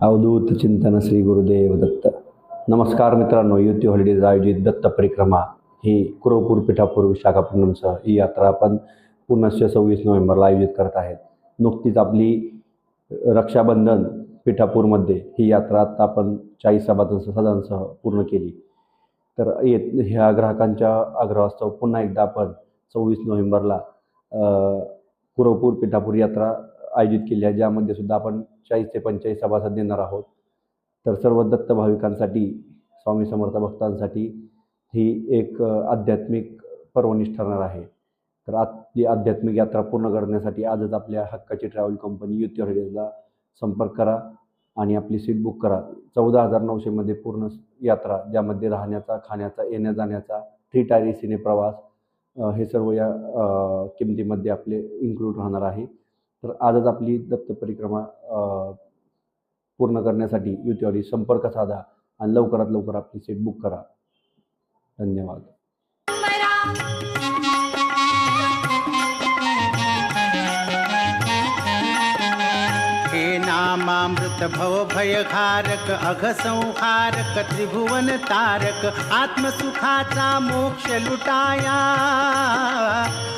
अवधूत चिंतन श्री गुरुदेव दत्त. नमस्कार मित्रांनो, युती हॉलिडेज आयोजित दत्त परिक्रमा ही कुरवपूर पिठापूर विशाखापट्टणमसह ही यात्रा आपण पुनश्च 26 नोव्हेंबरला आयोजित करत आहेत. नुकतीच आपली रक्षाबंधन पिठापूरमध्ये ही यात्रा आता आपण 40 सभासदांसह पूर्ण केली. तर ह्या ग्राहकांच्या आग्रहास्तव पुन्हा एकदा आपण 26 नोव्हेंबरला कुरवपूर पिठापूर यात्रा आयोजित केली आहे, ज्यामध्ये सुद्धा आपण 40 ते 45 सभासद देणार आहोत. तर सर्व दत्त भाविकांसाठी, स्वामी समर्थ भक्तांसाठी ही एक आध्यात्मिक पर्वणीच ठरणार आहे. तर आपली आध्यात्मिक यात्रा पूर्ण करण्यासाठी आजच आपल्या हक्काची ट्रॅव्हल कंपनी युती हॉलिडेजला संपर्क करा आणि आपली सीट बुक करा. 14,900 मध्ये पूर्ण यात्रा, ज्यामध्ये राहण्याचा, खाण्याचा, येण्या जाण्याचा, 3 टायर एसीने प्रवास हे सर्व या किमतीमध्ये आपले इन्क्लूड राहणार आहे. तर आजच आपली दत्त परिक्रमा पूर्ण करण्यासाठी युती हॉलिडेज संपर्क साधा आणि लवकरात लवकर आपली सीट बुक करा. धन्यवाद. हे नामामृत भव भयघारक अघसंहारक त्रिभुवन तारक आत्मसुखाचा मोक्ष लुटाया.